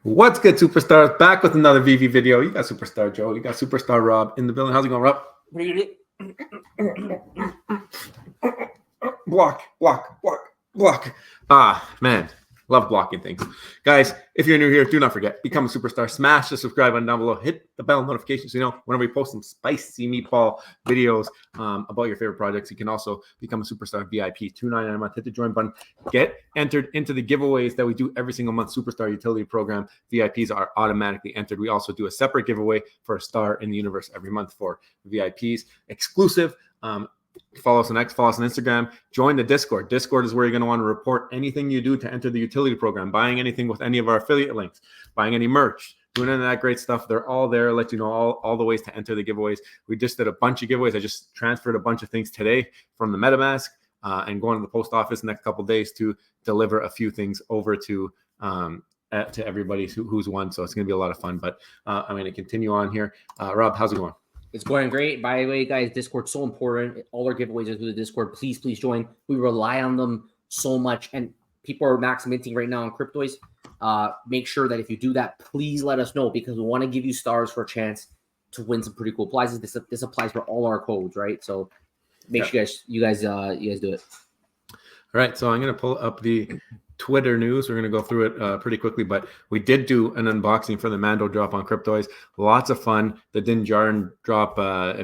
What's good, superstars? Back with another VV video. You got Superstar Joe. You got Superstar Rob in the building. How's it going, Rob? Block. Man. Love blocking things. Guys, if you're new here, do not forget, become a superstar. Smash the subscribe button down below. Hit the bell notification so you know whenever we post some spicy meatball videos about your favorite projects. You can also become a superstar VIP. $2.99 a month. Hit the join button. Get entered into the giveaways that we do every single month. Superstar Utility Program. VIPs are automatically entered. We also do a separate giveaway for a star in the universe every month for VIPs. Exclusive. Follow us on X, follow us on Instagram, join the Discord. Discord is where you're going to want to report anything you do to enter the utility program, buying anything with any of our affiliate links, buying any merch, doing any of that great stuff. They're all there. Let you know all the ways to enter the giveaways. We just did a bunch of giveaways. I just transferred a bunch of things today from the MetaMask and going to the post office next couple of days to deliver a few things over to everybody who's won. So it's going to be a lot of fun. But I'm going to continue on here. Rob, how's it going? It's going great. By the way, guys, Discord's so important. All our giveaways are through the Discord. Please join. We rely on them so much. And people are max minting right now on cryptoys. Make sure that if you do that, please let us know because we want to give you stars for a chance to win some pretty cool prizes. This applies for all our codes, right? So make sure you guys do it. All right. So I'm going to pull up the Twitter news. We're going to go through it pretty quickly, but we did do an unboxing for the Mando drop on Cryptoys. Lots of fun. The Din Djarin drop. I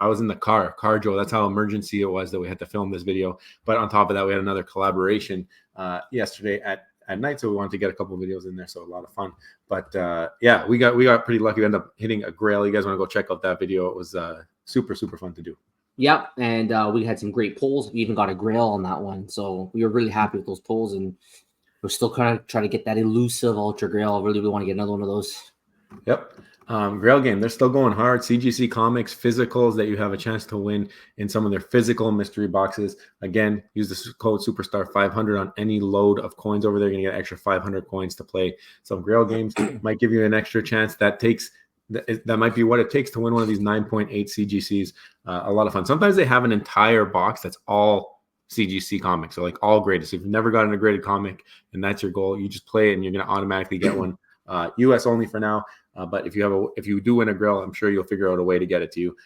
was in the car Joe. That's how emergency it was that we had to film this video. But on top of that, we had another collaboration yesterday at night. So we wanted to get a couple of videos in there. So a lot of fun. But yeah, we got pretty lucky. We ended up hitting a grail. You guys want to go check out that video? It was super fun to do. Yep, and we had some great polls. We even got a grail on that one, so we were really happy with those polls, and we're still kind of trying to get that elusive Ultra Grail. I really want to get another one of those. Yep. Grail game, they're still going hard. CGC Comics physicals that you have a chance to win in some of their physical mystery boxes. Again, use the code Superstar500 on any load of coins over there. You're going to get extra 500 coins to play some Grail games. Might give you an extra chance. That might be what it takes to win one of these 9.8 CGCs. A lot of fun. Sometimes they have an entire box that's all CGC comics, so like all graded. So if you've never gotten a graded comic and that's your goal, you just play it and you're going to automatically get one. US only for now, but if you do win a grill, I'm sure you'll figure out a way to get it to you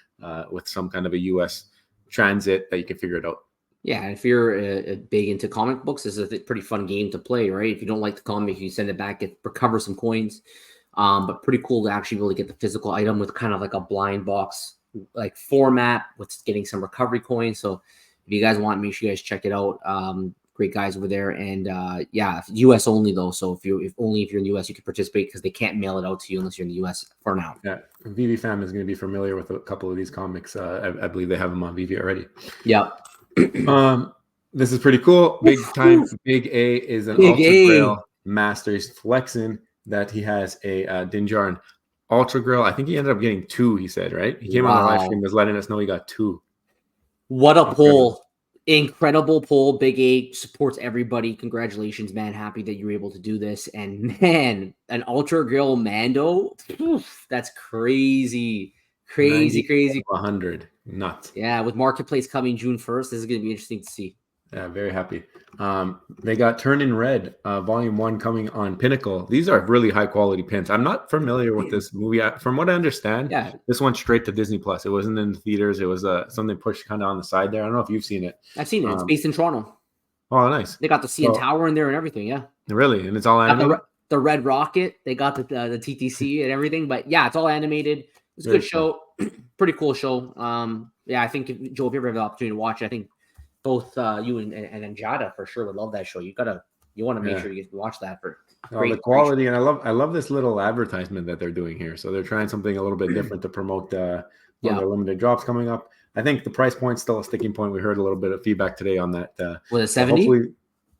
with some kind of a US transit that you can figure it out. Yeah, if you're big into comic books, this is a pretty fun game to play, right? If you don't like the comic, you send it back, recover some coins. But pretty cool to actually really get the physical item with kind of like a blind box like format with getting some recovery coins. So if you guys want, make sure you guys check it out. Great guys over there, and yeah, US only though. So if you're in the US, you can participate because they can't mail it out to you unless you're in the US for now. Yeah, VV fam is going to be familiar with a couple of these comics. I believe they have them on VV already. Yep. This is pretty cool. Big time. Big A is an Ultra Grail master. He's flexing that he has a Din Djarin Ultra Grail. I think he ended up getting 2, he said, right? He came on the live stream, was letting us know he got 2. What a poll. Incredible poll. Big A supports everybody. Congratulations, man. Happy that you were able to do this. And man, an Ultra Grail Mando, that's crazy. Crazy. 100. Nuts. Yeah, with Marketplace coming June 1st, this is going to be interesting to see. Yeah, very happy. They got Turn in Red, Volume 1 coming on Pinnacle. These are really high quality pins. I'm not familiar with this movie. From what I understand, this went straight to Disney Plus. It wasn't in the theaters. It was something pushed kind of on the side there. I don't know if you've seen it. I've seen it. It's based in Toronto. Oh, nice. They got the CN Tower in there and everything. Yeah. Really? And it's all animated? The Red Rocket. They got the TTC and everything. But yeah, it's all animated. It's a good show. Pretty cool show. Yeah, I think, Joe, if you ever have the opportunity to watch it, I think both you and Jada for sure would love that show. You want to make sure you watch that for the quality. And I love this little advertisement that they're doing here. So they're trying something a little bit different to promote their limited drops coming up. I think the price point's still a sticking point. We heard a little bit of feedback today on that. Was it 70?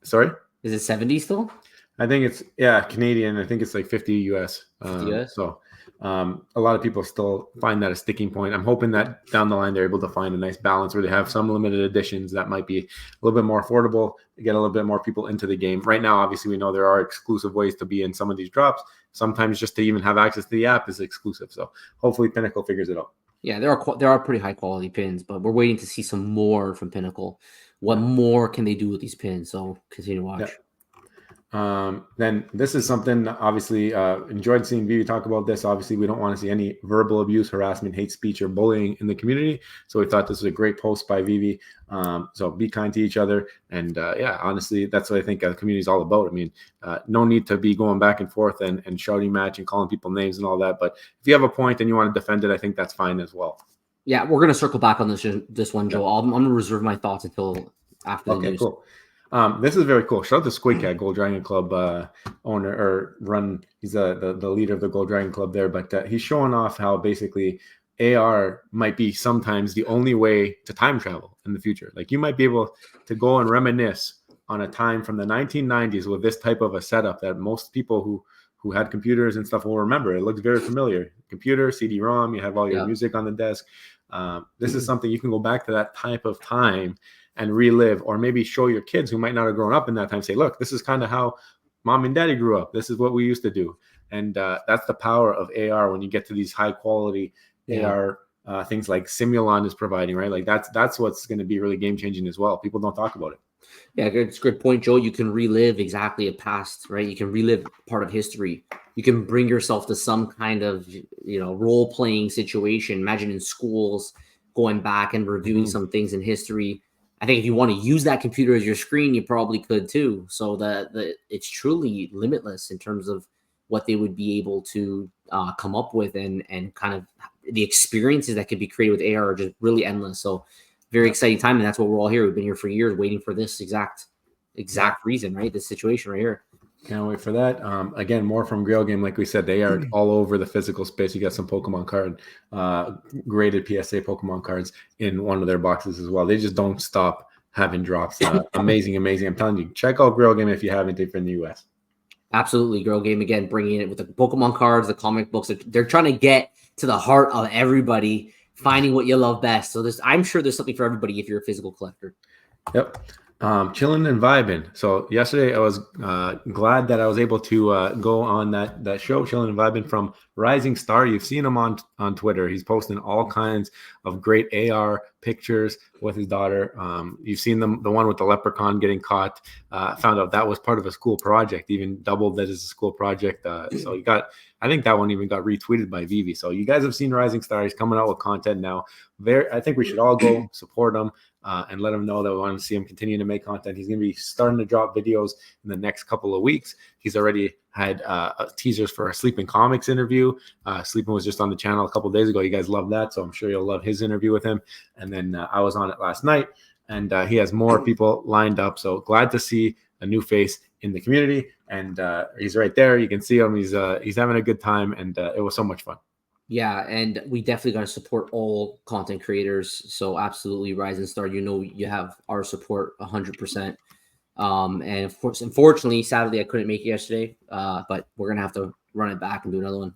Sorry? Is it 70 still? I think it's Canadian. I think it's like 50 US. 50 US? So a lot of people still find that a sticking point. I'm hoping that down the line they're able to find a nice balance where they have some limited editions that might be a little bit more affordable to get a little bit more people into the game. Right now, obviously, we know there are exclusive ways to be in some of these drops. Sometimes just to even have access to the app is exclusive. So hopefully Pinnacle figures it out. Yeah, there are pretty high quality pins, but we're waiting to see some more from Pinnacle. What more can they do with these pins? So continue to watch. Then this is something, obviously, enjoyed seeing Vivi talk about this. Obviously, we don't want to see any verbal abuse, harassment, hate speech, or bullying in the community. So we thought this was a great post by Vivi. So be kind to each other. And yeah, honestly, that's what I think the community is all about. I mean, no need to be going back and forth and shouting match and calling people names and all that. But if you have a point and you want to defend it, I think that's fine as well. Yeah, we're gonna circle back on this one, Joe. I'm gonna reserve my thoughts until after the news. Cool. This is very cool. Shout out to Squid Cat, Gold Dragon Club owner or run. He's the leader of the Gold Dragon Club there, but he's showing off how basically AR might be sometimes the only way to time travel in the future. Like you might be able to go and reminisce on a time from the 1990s with this type of a setup that most people who had computers and stuff will remember. It looks very familiar. Computer, CD-ROM, you have all your music on the desk. This is something you can go back to that type of time and relive, or maybe show your kids who might not have grown up in that time, say, look, this is kind of how mom and daddy grew up. This is what we used to do. And that's the power of AR when you get to these high quality AR things like Simulon is providing, right? Like that's what's going to be really game changing as well. People don't talk about it. Yeah, it's a good point, Joe. You can relive exactly a past, right? You can relive part of history. You can bring yourself to some kind of, role-playing situation. Imagine in schools, going back and reviewing some things in history. I think if you want to use that computer as your screen, you probably could too. So it's truly limitless in terms of what they would be able to come up with, and kind of the experiences that could be created with AR are just really endless. So very exciting time, and that's what we're all here. We've been here for years waiting for this exact reason, right? This situation right here. Can't wait for that. Again, more from Grail Game. Like we said, they are all over the physical space. You got some Pokemon card, graded PSA Pokemon cards in one of their boxes as well. They just don't stop having drops. Amazing. I'm telling you, check out Grail Game if you haven't, if you're in the US. Absolutely. Grail Game, again, bringing it with the Pokemon cards, the comic books. They're trying to get to the heart of everybody, finding what you love best. So I'm sure there's something for everybody if you're a physical collector. Yep. Chilling and vibing. So yesterday I was glad that I was able to go on that show, Chilling and Vibing, from Rising Star. You've seen him on Twitter. He's posting all kinds of great AR pictures with his daughter. You've seen the one with the leprechaun getting caught. Found out that was part of a school project, even doubled that as a school project. So I think that one even got retweeted by Veve. So you guys have seen Rising Star. He's coming out with content now. I think we should all go support him. And let him know that we want to see him continue to make content. He's going to be starting to drop videos in the next couple of weeks. He's already had teasers for a Sleeping Comics interview. Sleeping was just on the channel a couple of days ago. You guys love that, so I'm sure you'll love his interview with him. And then I was on it last night, and he has more people lined up. So glad to see a new face in the community. And he's right there. You can see him. He's having a good time, and it was so much fun. Yeah, and we definitely got to support all content creators. So absolutely, Rising Star, you have our support 100%. And of course, unfortunately, sadly, I couldn't make it yesterday, but we're going to have to run it back and do another one.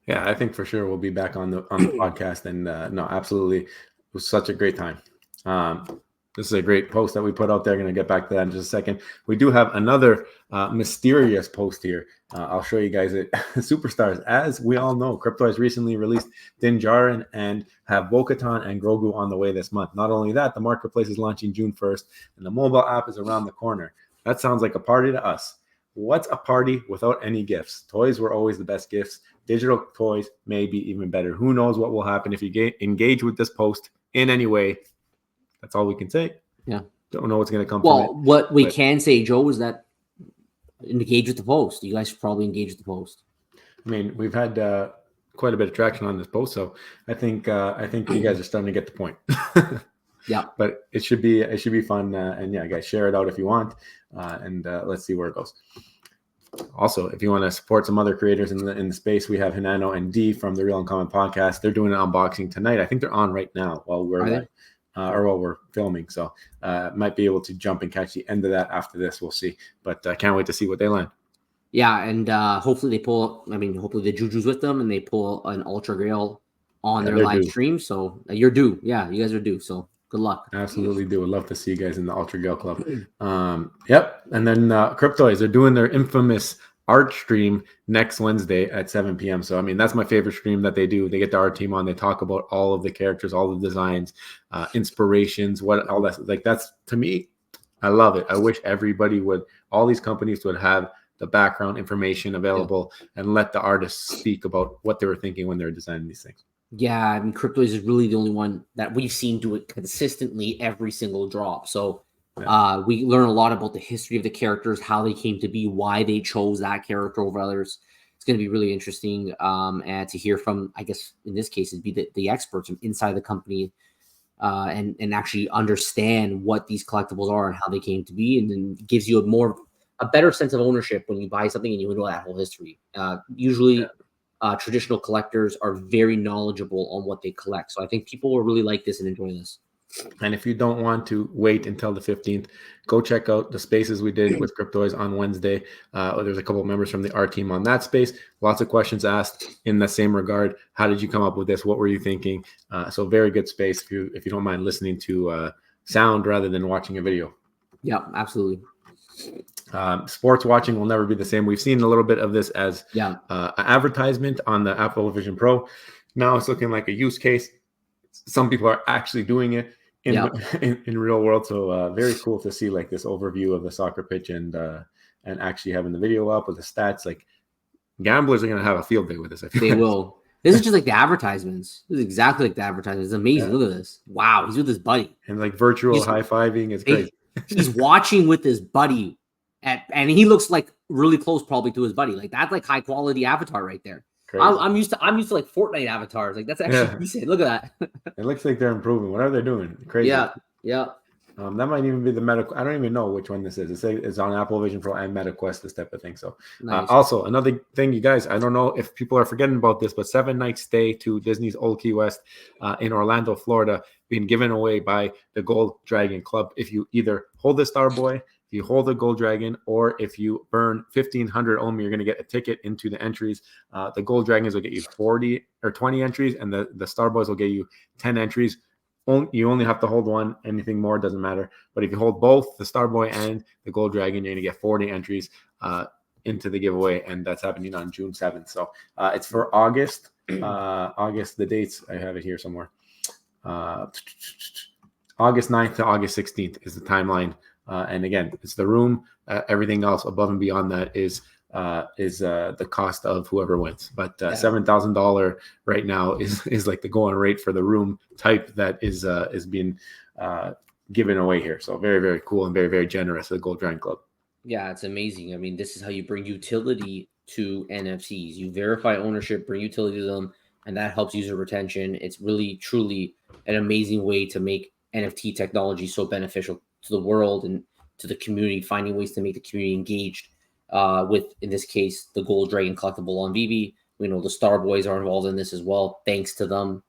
Yeah, I think for sure we'll be back on the podcast. And no, absolutely. It was such a great time. This is a great post that we put out there. Going to get back to that in just a second. We do have another mysterious post here. I'll show you guys it. Superstars, as we all know, Crypto has recently released Din Djarin and have Bo-Katan and Grogu on the way this month. Not only that, the marketplace is launching June 1st, and the mobile app is around the corner. That sounds like a party to us. What's a party without any gifts? Toys were always the best gifts. Digital toys may be even better. Who knows what will happen if you engage with this post in any way. That's all we can say. Yeah. Don't know what's going to come from it. Well, what we can say, Joe, is that engage with the post. You guys should probably engage with the post. I mean, we've had quite a bit of traction on this post, so I think you guys are starting to get the point. Yeah. But it should be fun, and yeah, guys, share it out if you want, and let's see where it goes. Also, if you want to support some other creators in the space, we have Hinano and D from the Real Uncommon podcast. They're doing an unboxing tonight. I think they're on right now while we're while we're filming. So might be able to jump and catch the end of that after this. We'll see. But I can't wait to see what they land. Yeah, and hopefully they pull. Hopefully the Juju's with them and they pull an Ultra Grail on their live stream. So you're due. Yeah, you guys are due. So good luck. Absolutely do. Would love to see you guys in the Ultra Grail Club. Yep. And then Cryptoids are doing their infamous art stream next Wednesday at 7 p.m. So, I mean, that's my favorite stream that they do. They get the art team on. They talk about all of the characters, all the designs, inspirations, all that. Like, that's, to me, I love it. I wish everybody all these companies would have the background information available and let the artists speak about what they were thinking when they were designing these things. Yeah, I mean, Cryptoys is really the only one that we've seen do it consistently every single drop. So we learn a lot about the history of the characters, how they came to be, why they chose that character over others. It's going to be really interesting and to hear from, I guess, in this case, it'd be the experts from inside the company and actually understand what these collectibles are and how they came to be, and then gives you a better sense of ownership when you buy something and you know that whole history. Usually traditional collectors are very knowledgeable on what they collect. So I think people will really like this and enjoy this. And if you don't want to wait until the 15th, go check out the spaces we did with Cryptoys on Wednesday. There's a couple of members from the art team on that space. Lots of questions asked in the same regard. How did you come up with this? What were you thinking? So very good space if you don't mind listening to sound rather than watching a video. Yeah, absolutely. Sports watching will never be the same. We've seen a little bit of this as an advertisement on the Apple Vision Pro. Now it's looking like a use case. Some people are actually doing it in real world. So very cool to see like this overview of the soccer pitch and actually having the video up with the stats. Like gamblers are going to have a field day with this. I feel they will. This is just like the advertisements. This is exactly like the advertisements. It's amazing. Yeah. Look at this. Wow. He's with his buddy. And like virtual high-fiving is crazy. He's watching with his buddy. And he looks like really close probably to his buddy. Like that's like high quality avatar right there. I'm used to like Fortnite avatars. Like that's actually decent. Look at that. It looks like they're improving. Whatever they're doing. Crazy. Yeah. That might even be the Meta. I don't even know which one this is. It's on Apple Vision Pro and MetaQuest, this type of thing. So nice. Also another thing, you guys, I don't know if people are forgetting about this, but 7-night stay to Disney's Old Key West in Orlando, Florida, being given away by the Gold Dragon Club. If you either hold the Starboy, if you hold the Gold Dragon, or if you burn 1,500 OMI, you're going to get a ticket into the entries. The Gold Dragons will get you 40 or 20 entries, and the Starboys will get you 10 entries. You only have to hold one. Anything more doesn't matter. But if you hold both the Starboy and the Gold Dragon, you're going to get 40 entries into the giveaway, and that's happening on June 7th. So it's for August. August, the dates, I have it here somewhere. August 9th to August 16th is the timeline. And again, it's the room. Everything else above and beyond that is the cost of whoever wins. But $7,000 right now is like the going rate for the room type that is being given away here. So very, very cool and very, very generous of the Gold Dragon Club. Yeah, it's amazing. I mean, this is how you bring utility to NFTs. You verify ownership, bring utility to them, and that helps user retention. It's really, truly an amazing way to make NFT technology so beneficial to the world and to the community, finding ways to make the community engaged with, in this case, the Gold Dragon collectible on Veve. We know the Starboys are involved in this as well, thanks to them.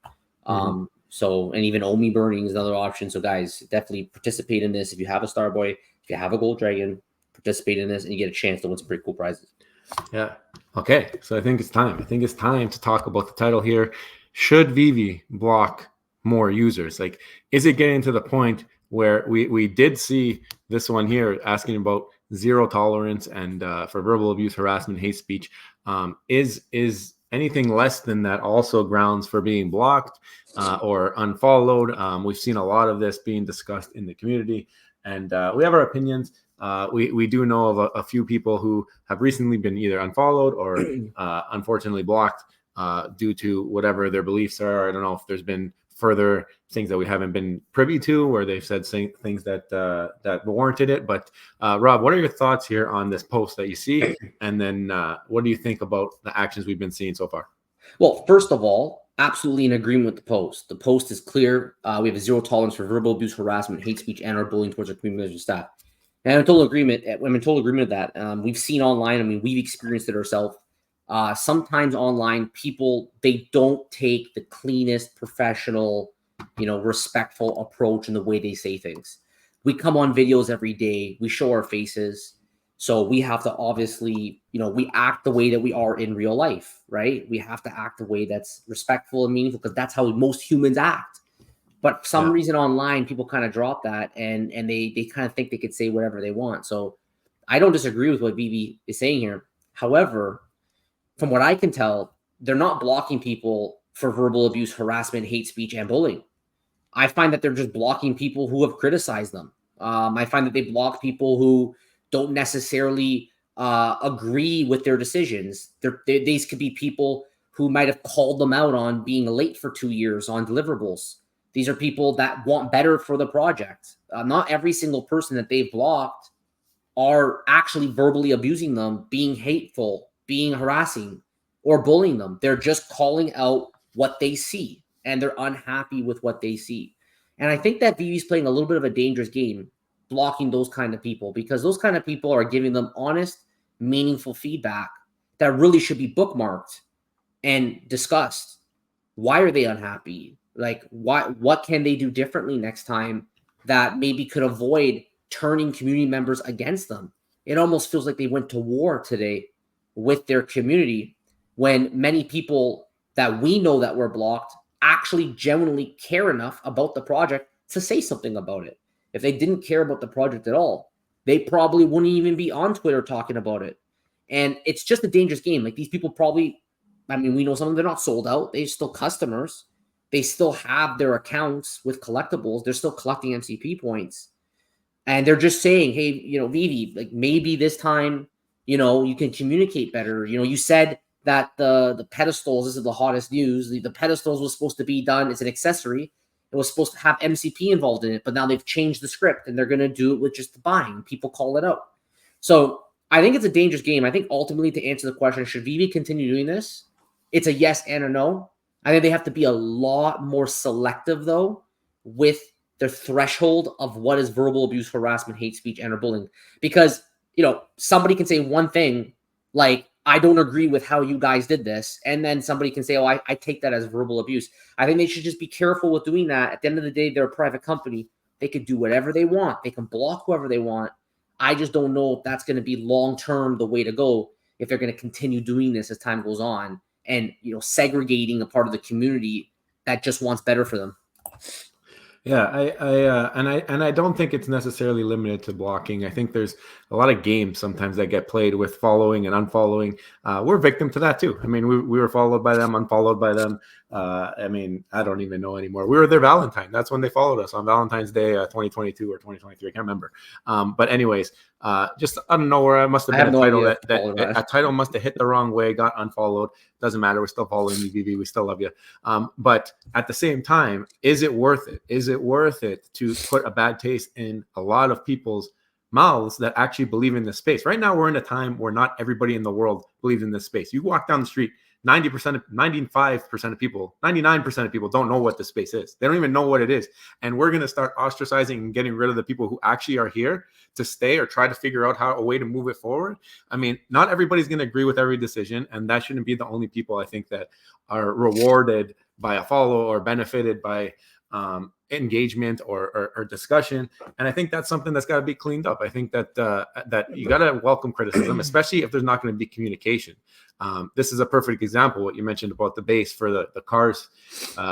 So, and even OMI burning is another option. So guys, definitely participate in this. If you have a Starboy, if you have a Gold Dragon, participate in this and you get a chance to win some pretty cool prizes. Yeah. Okay. So I think it's time. To talk about the title here. Should Veve block more users? Like, is it getting to the point where we did see this one here asking about zero tolerance and for verbal abuse, harassment, hate speech? Is anything less than that also grounds for being blocked or unfollowed? We've seen a lot of this being discussed in the community, and we have our opinions. We do know of a few people who have recently been either unfollowed or unfortunately blocked due to whatever their beliefs are. I don't know if there's been further things that we haven't been privy to where they've said things that warranted it. But Rob, what are your thoughts here on this post that you see? And then what do you think about the actions we've been seeing so far? Well, first of all, absolutely in agreement with the post. The post is clear. We have a zero tolerance for verbal abuse, harassment, hate speech, and or bullying towards our community members and staff. And I'm in total agreement. I'm in total agreement with that. We've seen online. I mean, we've experienced it ourselves. Sometimes online, people, they don't take the cleanest, professional, respectful approach in the way they say things. We come on videos every day. We show our faces. So we have to obviously, we act the way that we are in real life, right? We have to act the way that's respectful and meaningful because that's how most humans act. But for some reason online, people kind of drop that and they kind of think they could say whatever they want. So I don't disagree with what Veve is saying here. However, from what I can tell, they're not blocking people for verbal abuse, harassment, hate speech, and bullying. I find that they're just blocking people who have criticized them. I find that they block people who don't necessarily agree with their decisions. These could be people who might have called them out on being late for 2 years on deliverables. These are people that want better for the project. Not every single person that they've blocked are actually verbally abusing them, being hateful, being harassing, or bullying them. They're just calling out what they see, and they're unhappy with what they see. And I think that Veve's playing a little bit of a dangerous game, blocking those kind of people, because those kind of people are giving them honest, meaningful feedback that really should be bookmarked and discussed. Why are they unhappy? Like, what can they do differently next time that maybe could avoid turning community members against them? It almost feels like they went to war today with their community, when many people that we know that were blocked actually genuinely care enough about the project to say something about it. If they didn't care about the project at all, they probably wouldn't even be on Twitter talking about it. And it's just a dangerous game. Like, these people probably, I mean, we know some of them, they're not sold out. They're still customers. They still have their accounts with collectibles. They're still collecting MCP points. And they're just saying, hey, Veve, like, maybe this time, you can communicate better. You said that the pedestals, this is the hottest news. The pedestals was supposed to be done as an accessory. It was supposed to have MCP involved in it, but now they've changed the script and they're going to do it with just the buying. People call it out. So I think it's a dangerous game. I think ultimately, to answer the question, should Veve continue doing this? It's a yes and a no. I think they have to be a lot more selective, though, with their threshold of what is verbal abuse, harassment, hate speech, and or bullying. Because, somebody can say one thing, like, I don't agree with how you guys did this. And then somebody can say, oh, I take that as verbal abuse. I think they should just be careful with doing that. At the end of the day, they're a private company. They could do whatever they want. They can block whoever they want. I just don't know if that's going to be long-term the way to go, if they're going to continue doing this as time goes on and, segregating a part of the community that just wants better for them. Yeah, I don't think it's necessarily limited to blocking. I think there's a lot of games sometimes that get played with following and unfollowing. We're victim to that too. I mean, we were followed by them, unfollowed by them. I mean, I don't even know anymore. We were their Valentine. That's when they followed us, on Valentine's Day, 2022 or 2023. I can't remember. But anyways, just out of nowhere, I must have been a title that a title must have hit the wrong way, got unfollowed. Doesn't matter. We're still following you, Veve. We still love you. But at the same time, is it worth it? Is it worth it to put a bad taste in a lot of people's mouths that actually believe in this space? Right now, we're in a time where not everybody in the world believes in this space. You walk down the street, 95% of people, 99% of people don't know what the space is. They don't even know what it is. And we're going to start ostracizing and getting rid of the people who actually are here to stay or try to figure out a way to move it forward. I mean, not everybody's going to agree with every decision. And that shouldn't be the only people, I think, that are rewarded by a follow or benefited by engagement or discussion. And I think that's something that's got to be cleaned up. I think that that you got to welcome criticism, especially if there's not going to be communication. This is a perfect example, what you mentioned about the base for the cars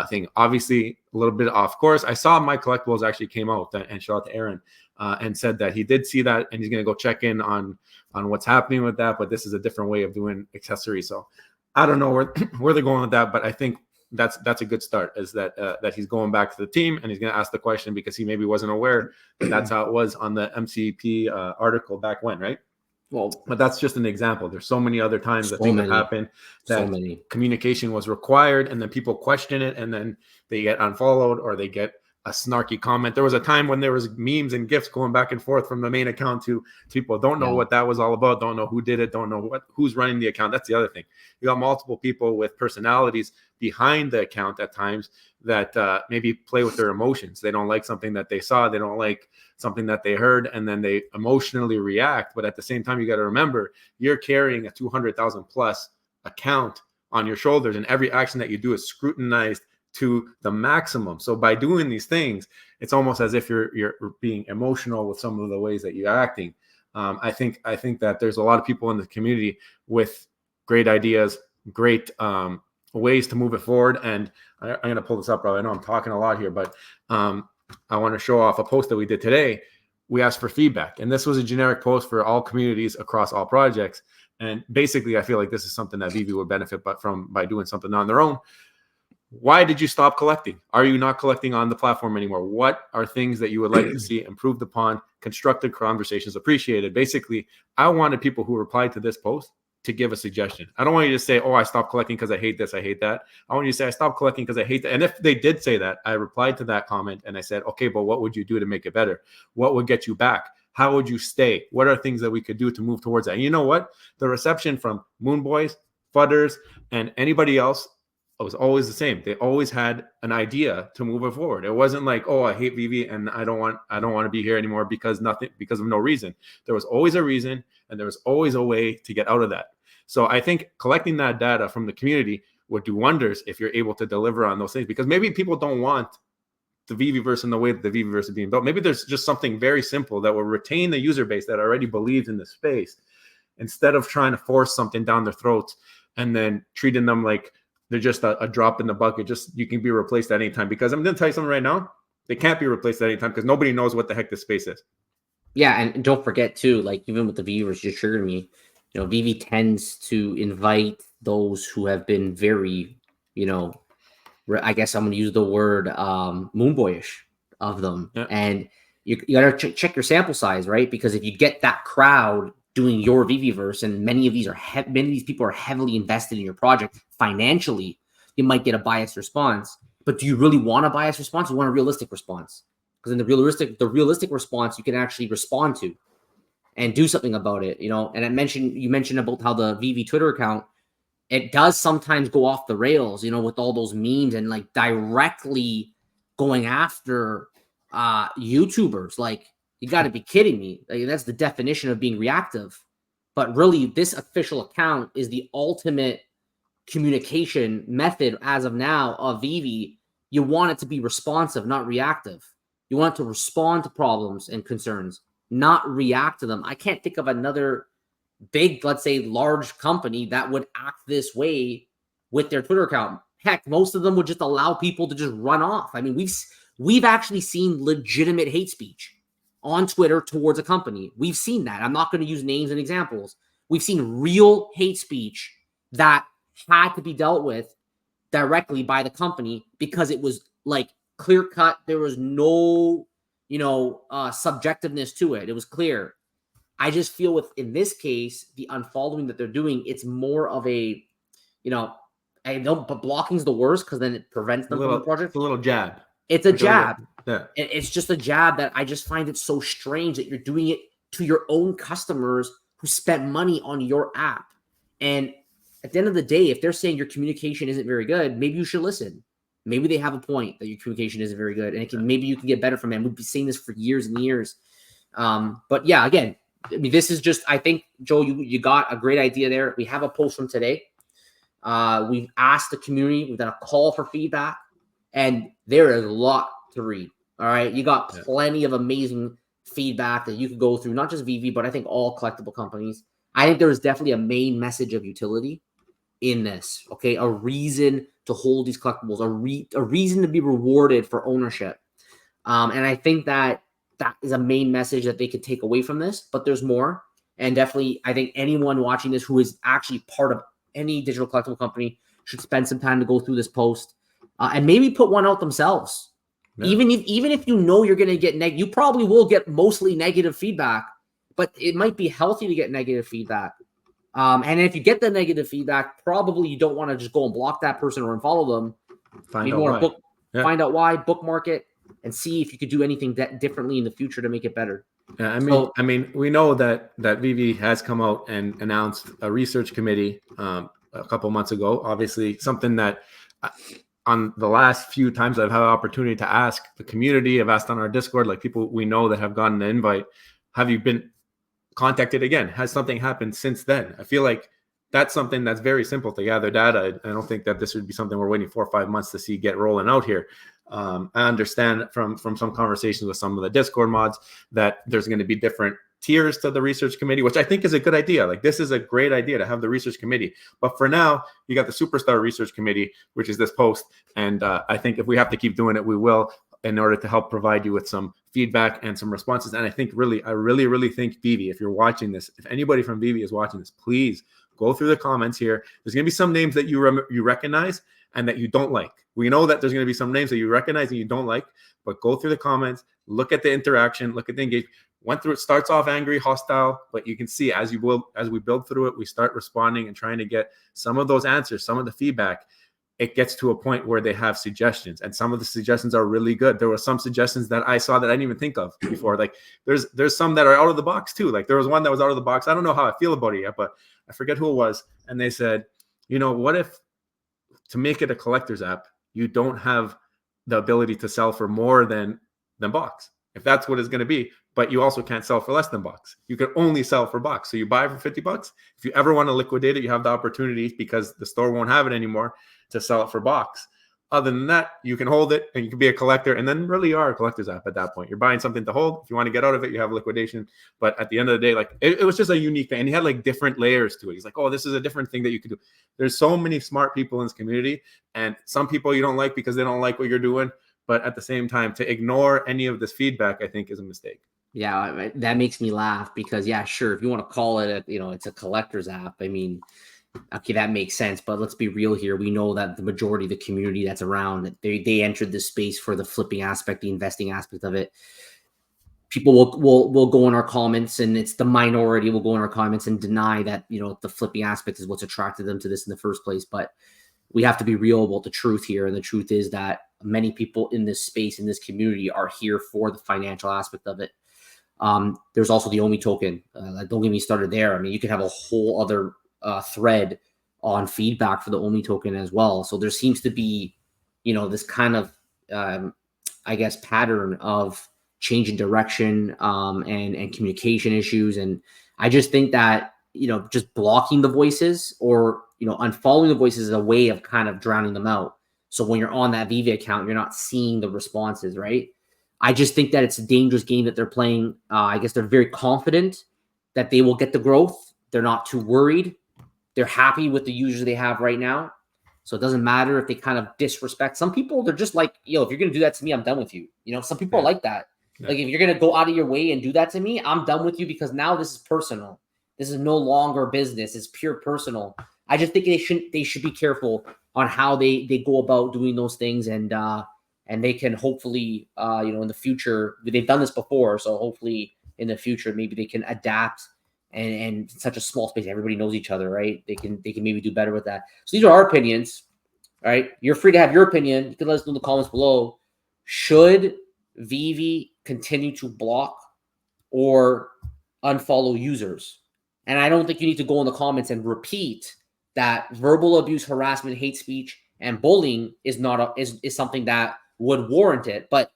thing. Obviously, a little bit off course. I saw My Collectibles actually came out, and shout out to Aaron, and said that he did see that and he's going to go check in on what's happening with that. But this is a different way of doing accessories. So I don't know where they're going with that, but I think that's a good start, is that he's going back to the team and he's going to ask the question, because he maybe wasn't aware that that's how it was on the MCP article back when, right? Well, but that's just an example. There's so many other times that things have happened that communication was required, and then people question it, and then they get unfollowed or they get a snarky comment. There was a time when there was memes and gifs going back and forth from the main account to people. Don't know what that was all about. Don't know who did it. Don't know who's running the account. That's the other thing. You got multiple people with personalities behind the account at times that maybe play with their emotions. They don't like something that they saw. They don't like something that they heard, and then they emotionally react. But at the same time, you got to remember, you're carrying a 200,000 plus account on your shoulders, and every action that you do is scrutinized to the maximum. So by doing these things, it's almost as if you're being emotional with some of the ways that you're acting. I think that there's a lot of people in the community with great ideas, great ways to move it forward. And I'm going to pull this up, bro. I know I'm talking a lot here, but I want to show off a post that we did today. We asked for feedback, and this was a generic post for all communities across all projects. And basically, I feel like this is something that Veve would benefit from by doing something on their own. Why did you stop collecting? Are you not collecting on the platform anymore? What are things that you would like to see improved upon? Constructive conversations appreciated. Basically, I wanted people who replied to this post to give a suggestion. I don't want you to say, oh, I stopped collecting because I hate this, I hate that. I want you to say, I stopped collecting because I hate that. And if they did say that, I replied to that comment and I said, okay, but what would you do to make it better? What would get you back? How would you stay? What are things that we could do to move towards that? And you know what? The reception from Moon Boys, Fudders, and anybody else was always the same. They always had an idea to move it forward. It wasn't like, oh, I hate Veve and I don't want to be here anymore because of no reason. There was always a reason, and there was always a way to get out of that. So I think collecting that data from the community would do wonders if you're able to deliver on those things, because maybe people don't want the Veveverse in the way that the Veveverse is being built. Maybe there's just something very simple that will retain the user base that already believes in the space, instead of trying to force something down their throats and then treating them like they're just a drop in the bucket. Just, you can be replaced at any time. Because I'm going to tell you something right now. They can't be replaced at any time because nobody knows what the heck this space is. Yeah, and don't forget too, like even with the Veveverse, just triggered me. You know, Veve tends to invite those who have been very, you know, I guess I'm going to use the word moonboyish of them. Yeah. And you got to check your sample size, right? Because if you get that crowd doing your Veveverse, and many of these people are heavily invested in your project financially, you might get a biased response. But do you really want a biased response? You want a realistic response, because in the realistic response, you can actually respond to and do something about it. You know, and you mentioned about how the Veve Twitter account, it does sometimes go off the rails, you know, with all those memes and like directly going after YouTubers. Like, you got to be kidding me. Like, that's the definition of being reactive. But really, this official account is the ultimate communication method as of now of Veve. You want it to be responsive, not reactive. You want it to respond to problems and concerns, not react to them. I can't think of another big, let's say, large company that would act this way with their Twitter account. Heck, most of them would just allow people to just run off. I mean, we've actually seen legitimate hate speech on Twitter towards a company. We've seen that. I'm not going to use names and examples. We've seen real hate speech that had to be dealt with directly by the company because it was like clear cut. There was no, subjectiveness to it. It was clear. I just feel in this case, the unfollowing that they're doing, it's more of a, I know, but blocking's the worst because then it prevents them from the project. It's a little jab. It's a jab. Yeah. It's just a jab that I just find it so strange that you're doing it to your own customers who spent money on your app. And at the end of the day, if they're saying your communication isn't very good, maybe you should listen. Maybe they have a point that your communication isn't very good, and maybe you can get better from it. And we've been saying this for years and years. But yeah, again, I mean, this is just, I think, Joe, you got a great idea there. We have a post from today. We've asked the community. We've done a call for feedback, and there is a lot to read. All right. You got plenty of amazing feedback that you could go through, not just Veve, but I think all collectible companies. I think there is definitely a main message of utility in this. Okay. A reason to hold these collectibles, a reason to be rewarded for ownership. And I think that is a main message that they could take away from this, but there's more. And definitely, I think anyone watching this who is actually part of any digital collectible company should spend some time to go through this post and maybe put one out themselves. Yeah. Even if you know you're going to get you probably will get mostly negative feedback, but it might be healthy to get negative feedback. And if you get the negative feedback, probably you don't want to just go and block that person or unfollow them. Find out why, bookmark it, and see if you could do anything differently in the future to make it better. Yeah, I mean, we know that Veve has come out and announced a research committee a couple months ago. Obviously, something that on the last few times I've had an opportunity to ask the community, I've asked on our Discord, like people we know that have gotten the invite, have you been contacted again? Has something happened since then? I feel like that's something that's very simple to gather data. I don't think that this would be something we're waiting 4 or 5 months to see get rolling out here. I understand from some conversations with some of the Discord mods that there's going to be different tiers to the research committee, which I think is a good idea. Like, this is a great idea to have the research committee. But for now, you got the Superstar Research Committee, which is this post. And I think if we have to keep doing it, we will, in order to help provide you with some feedback and some responses. And I think I really think Veve, if you're watching this, if anybody from Veve is watching this, please go through the comments here. There's going to be some names that you recognize and that you don't like. We know that there's going to be some names that you recognize and you don't like, but go through the comments, look at the interaction, look at the engagement. Went through it, starts off angry, hostile, but you can see as we build through it, we start responding and trying to get some of those answers, some of the feedback. It gets to a point where they have suggestions, and some of the suggestions are really good. There were some suggestions that I saw that I didn't even think of before. Like there's some that are out of the box too. Like there was one that was out of the box. I don't know how I feel about it yet, but I forget who it was. And they said, what if to make it a collector's app, you don't have the ability to sell for more than box, if that's what it's going to be, but you also can't sell for less than box. You can only sell for box. So you buy for $50. If you ever want to liquidate it, you have the opportunity, because the store won't have it anymore, to sell it for box. Other than that, you can hold it and you can be a collector, and then really you are a collector's app at that point. You're buying something to hold. If you want to get out of it, you have liquidation. But at the end of the day, like it was just a unique thing. And he had like different layers to it. He's like, oh, this is a different thing that you could do. There's so many smart people in this community, and some people you don't like because they don't like what you're doing. But at the same time, to ignore any of this feedback, I think, is a mistake. Yeah, that makes me laugh because, yeah, sure, if you want to call it, it's a collector's app. I mean, okay, that makes sense. But let's be real here. We know that the majority of the community that's around, they entered this space for the flipping aspect, the investing aspect of it. People will go in our comments, and it's the minority will go in our comments and deny that, the flipping aspect is what's attracted them to this in the first place. But we have to be real about the truth here. And the truth is that many people in this space, in this community, are here for the financial aspect of it. There's also the OMI token. Don't get me started there. I mean, you could have a whole other thread on feedback for the OMI token as well. So there seems to be, this kind of, I guess, pattern of change in direction and communication issues. And I just think that, just blocking the voices or, unfollowing the voices is a way of kind of drowning them out. So when you're on that Veve account, you're not seeing the responses, right? I just think that it's a dangerous game that they're playing. I guess they're very confident that they will get the growth. They're not too worried. They're happy with the users they have right now. So it doesn't matter if they kind of disrespect. Some people, they're just like, if you're going to do that to me, I'm done with you. Some people are like that. Yeah. Like if you're going to go out of your way and do that to me, I'm done with you because now this is personal. This is no longer business. It's pure personal. I just think they should be careful on how they go about doing those things, and they can hopefully, in the future, they've done this before. So hopefully in the future, maybe they can adapt and such a small space, everybody knows each other, right? They can maybe do better with that. So these are our opinions, right? You're free to have your opinion. You can let us know in the comments below. Should Veve continue to block or unfollow users? And I don't think you need to go in the comments and repeat that verbal abuse, harassment, hate speech, and bullying is something that would warrant it. But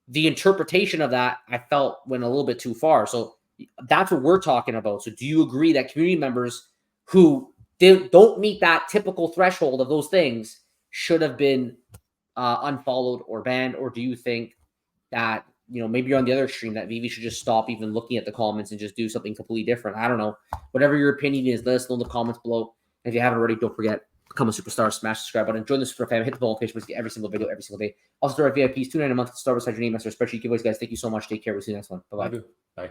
the interpretation of that, I felt, went a little bit too far. So that's what we're talking about. So do you agree that community members who don't meet that typical threshold of those things should have been unfollowed or banned? Or do you think that, maybe you're on the other extreme, that Veve should just stop even looking at the comments and just do something completely different? I don't know. Whatever your opinion is, let us know in the comments below. If you haven't already, don't forget, become a superstar, smash the subscribe button, join the super family, hit the bell notification to get every single video every single day. Also, our VIPs, $2.99 a month to start beside your name, master spreadsheet giveaways, guys. Thank you so much. Take care. We'll see you next one. Bye-bye. Bye.